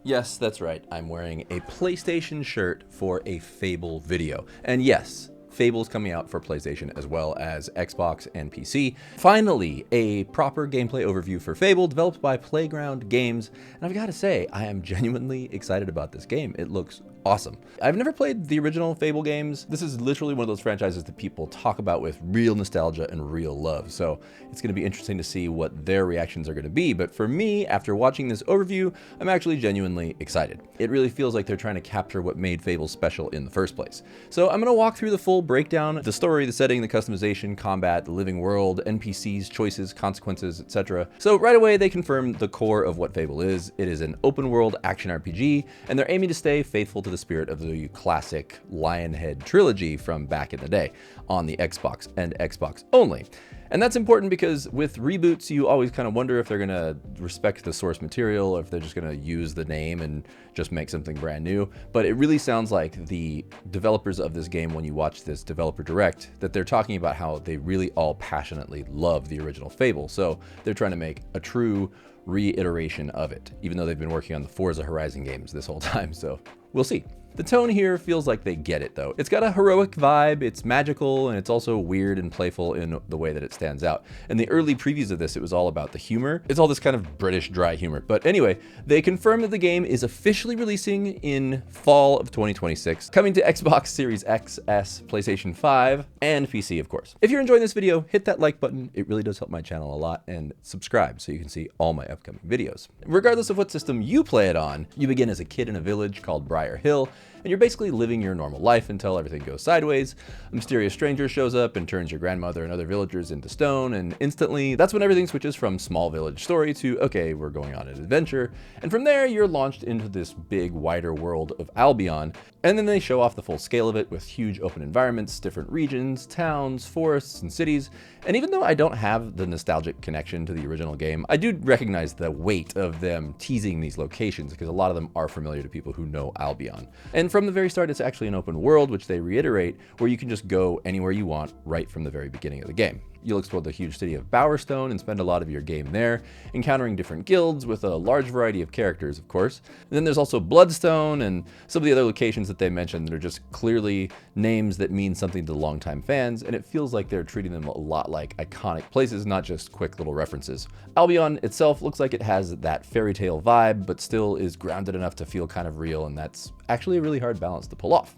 Yes, that's right. I'm wearing a PlayStation shirt for a Fable video. And yes, Fable's coming out for PlayStation as well as Xbox and PC. Finally, a proper gameplay overview for Fable developed by Playground Games. And I've got to say, I am genuinely excited about this game. It looks awesome. I've never played the original Fable games. This is literally one of those franchises that people talk about with real nostalgia and real love. So it's going to be interesting to see what their reactions are going to be. But for me, after watching this overview, I'm actually genuinely excited. It really feels like they're trying to capture what made Fable special in the first place. So I'm going to walk through the full breakdown, the story, the setting, the customization, combat, the living world, NPCs, choices, consequences, etc. So right away, they confirm the core of what Fable is. It is an open world action RPG, and they're aiming to stay faithful to the spirit of the classic Lionhead trilogy from back in the day on the Xbox and Xbox only. And that's important because with reboots, you always kind of wonder if they're going to respect the source material or if they're just going to use the name and just make something brand new. But it really sounds like the developers of this game, when you watch this developer direct, that they're talking about how they really all passionately love the original Fable. So they're trying to make a true reiteration of it, even though they've been working on the Forza Horizon games this whole time. So we'll see. The tone here feels like they get it though. It's got a heroic vibe, it's magical, and it's also weird and playful in the way that it stands out. In the early previews of this, it was all about the humor. It's all this kind of British dry humor. But anyway, they confirmed that the game is officially releasing in fall of 2026, coming to Xbox Series X, S, PlayStation 5, and PC, of course. If you're enjoying this video, hit that like button. It really does help my channel a lot, and subscribe so you can see all my upcoming videos. Regardless of what system you play it on, you begin as a kid in a village called Briar Hill, and you're basically living your normal life until everything goes sideways. A mysterious stranger shows up and turns your grandmother and other villagers into stone, and instantly, that's when everything switches from small village story to, okay, we're going on an adventure. And from there, you're launched into this big, wider world of Albion, and then they show off the full scale of it with huge open environments, different regions, towns, forests, and cities. And even though I don't have the nostalgic connection to the original game, I do recognize the weight of them teasing these locations because a lot of them are familiar to people who know Albion. And from the very start, it's actually an open world, which they reiterate, where you can just go anywhere you want right from the very beginning of the game. You'll explore the huge city of Bowerstone and spend a lot of your game there, encountering different guilds with a large variety of characters, of course. And then there's also Bloodstone and some of the other locations that they mentioned that are just clearly names that mean something to longtime fans, and it feels like they're treating them a lot like iconic places, not just quick little references. Albion itself looks like it has that fairy tale vibe, but still is grounded enough to feel kind of real, and that's actually a really hard balance to pull off.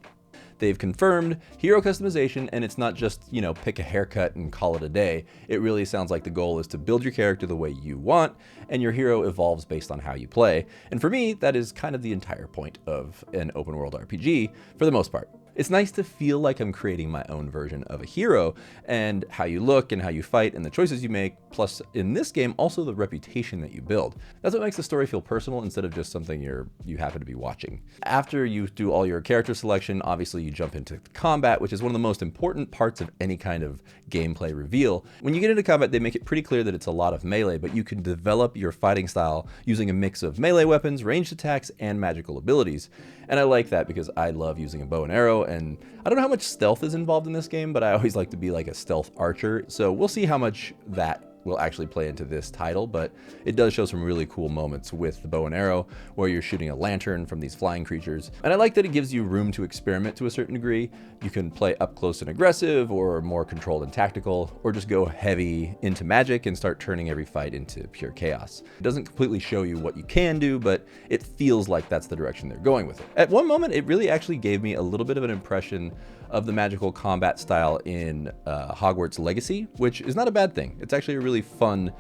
They've confirmed hero customization, and it's not just, pick a haircut and call it a day. It really sounds like the goal is to build your character the way you want, and your hero evolves based on how you play. And for me, that is kind of the entire point of an open world RPG for the most part. It's nice to feel like I'm creating my own version of a hero, and how you look and how you fight and the choices you make, plus in this game, also the reputation that you build. That's what makes the story feel personal instead of just something you happen to be watching. After you do all your character selection, obviously you jump into combat, which is one of the most important parts of any kind of gameplay reveal. When you get into combat, they make it pretty clear that it's a lot of melee, but you can develop your fighting style using a mix of melee weapons, ranged attacks, and magical abilities. And I like that because I love using a bow and arrow, and I don't know how much stealth is involved in this game, but I always like to be like a stealth archer, so we'll see how much that will actually play into this title, but it does show some really cool moments with the bow and arrow where you're shooting a lantern from these flying creatures. And I like that it gives you room to experiment to a certain degree. You can play up close and aggressive, or more controlled and tactical, or just go heavy into magic and start turning every fight into pure chaos. It doesn't completely show you what you can do, but it feels like that's the direction they're going with it. At one moment, it really actually gave me a little bit of an impression of the magical combat style in Hogwarts Legacy, which is not a bad thing. It's actually a really fun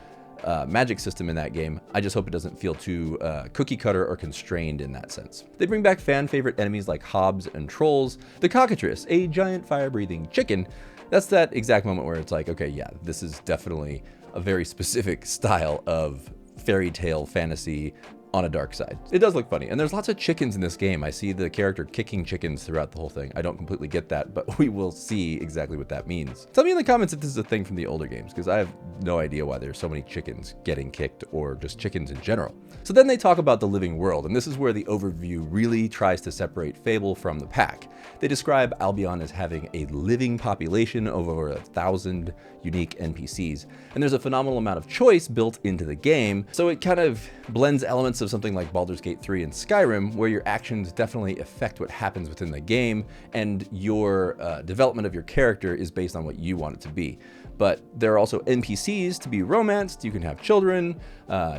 magic system in that game. I just hope it doesn't feel too cookie cutter or constrained in that sense. They bring back fan favorite enemies like hobs and trolls. The cockatrice, a giant fire breathing chicken. That's that exact moment where it's like, okay, yeah, this is definitely a very specific style of fairy tale fantasy on a dark side. It does look funny, and there's lots of chickens in this game. I see the character kicking chickens throughout the whole thing. I don't completely get that, but we will see exactly what that means. Tell me in the comments if this is a thing from the older games, because I have no idea why there's so many chickens getting kicked, or just chickens in general. So then they talk about the living world, and this is where the overview really tries to separate Fable from the pack. They describe Albion as having a living population of over 1,000 unique NPCs, and there's a phenomenal amount of choice built into the game, so it kind of blends elements of something like Baldur's Gate 3 and Skyrim, where your actions definitely affect what happens within the game, and your development of your character is based on what you want it to be. But there are also NPCs to be romanced, you can have children,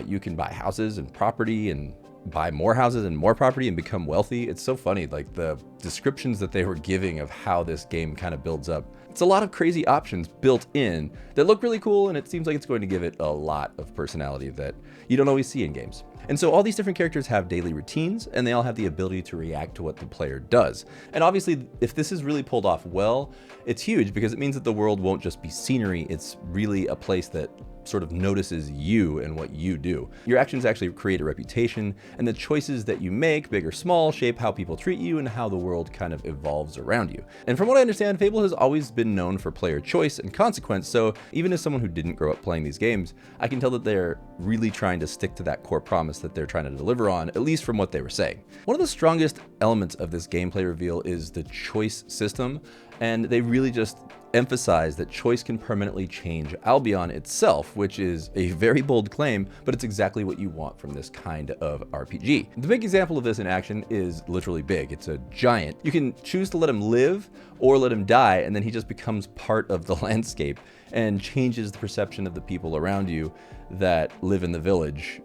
you can buy houses and property and buy more houses and more property and become wealthy. It's so funny, like the descriptions that they were giving of how this game kind of builds up. It's a lot of crazy options built in that look really cool, and it seems like it's going to give it a lot of personality that you don't always see in games. And so all these different characters have daily routines, and they all have the ability to react to what the player does. And obviously, if this is really pulled off well, it's huge because it means that the world won't just be scenery, it's really a place that sort of notices you and what you do. Your actions actually create a reputation, and the choices that you make, big or small, shape how people treat you and how the world kind of evolves around you. And from what I understand, Fable has always been known for player choice and consequence, so even as someone who didn't grow up playing these games, I can tell that they're really trying to stick to that core promise that they're trying to deliver on, at least from what they were saying. One of the strongest elements of this gameplay reveal is the choice system, and they really just emphasize that choice can permanently change Albion itself, which is a very bold claim, but it's exactly what you want from this kind of RPG. The big example of this in action is literally big. It's a giant. You can choose to let him live or let him die, and then he just becomes part of the landscape and changes the perception of the people around you that live in the village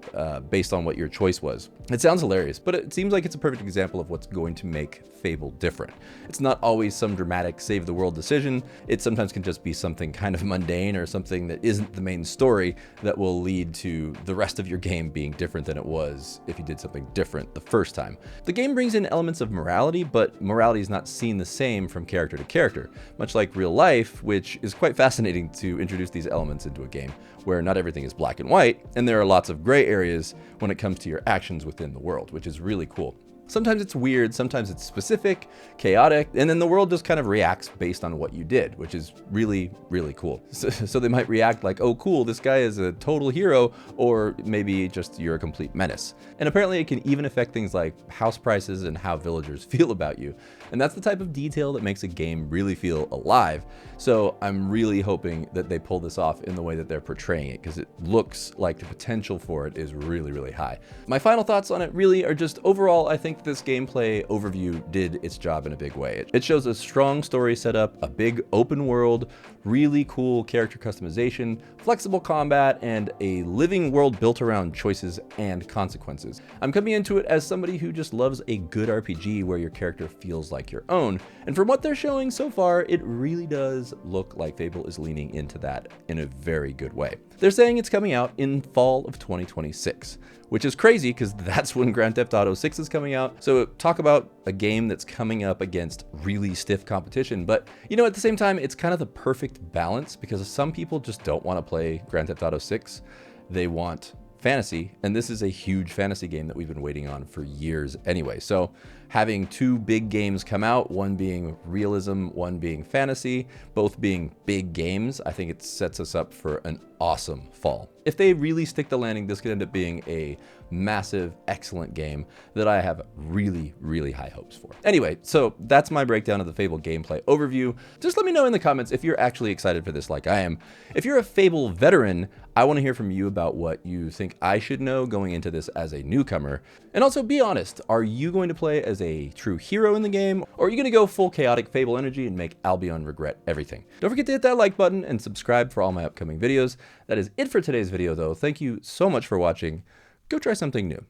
based on what your choice was. It sounds hilarious, but it seems like it's a perfect example of what's going to make Fable different. It's not always some dramatic save the world decision. It sometimes can just be something kind of mundane or something that isn't the main story that will lead to the rest of your game being different than it was if you did something different the first time. The game brings in elements of morality, but morality is not seen the same from character to character, much like real life, which is quite fascinating to introduce these elements into a game where not everything is black and white, and there are lots of gray areas when it comes to your actions within the world, which is really cool. Sometimes it's weird, sometimes it's specific, chaotic, and then the world just kind of reacts based on what you did, which is really, really cool. So they might react like, oh cool, this guy is a total hero, or maybe just you're a complete menace. And apparently it can even affect things like house prices and how villagers feel about you. And that's the type of detail that makes a game really feel alive. So I'm really hoping that they pull this off in the way that they're portraying it, because it looks like the potential for it is really, really high. My final thoughts on it really are just overall, I think this gameplay overview did its job in a big way. It shows a strong story setup, a big open world, really cool character customization, flexible combat, and a living world built around choices and consequences. I'm coming into it as somebody who just loves a good RPG where your character feels like your own, and from what they're showing so far, it really does look like Fable is leaning into that in a very good way. They're saying it's coming out in fall of 2026, which is crazy because that's when Grand Theft Auto 6 is coming out. So talk about a game that's coming up against really stiff competition. But you know, at the same time, it's kind of the perfect balance because some people just don't want to play Grand Theft Auto 6. They want fantasy, and this is a huge fantasy game that we've been waiting on for years anyway. So having two big games come out, one being realism, one being fantasy, both being big games, I think it sets us up for an awesome fall. If they really stick the landing, this could end up being a massive, excellent game that I have really, really high hopes for. Anyway, so that's my breakdown of the Fable gameplay overview. Just let me know in the comments if you're actually excited for this like I am. If you're a Fable veteran, I want to hear from you about what you think I should know going into this as a newcomer. And also be honest, are you going to play as a true hero in the game, or are you going to go full chaotic Fable energy and make Albion regret everything? Don't forget to hit that like button and subscribe for all my upcoming videos. That is it for today's video though. Thank you so much for watching. Go try something new.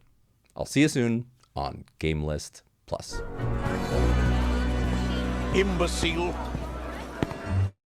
I'll see you soon on GameList Plus. Imbecile.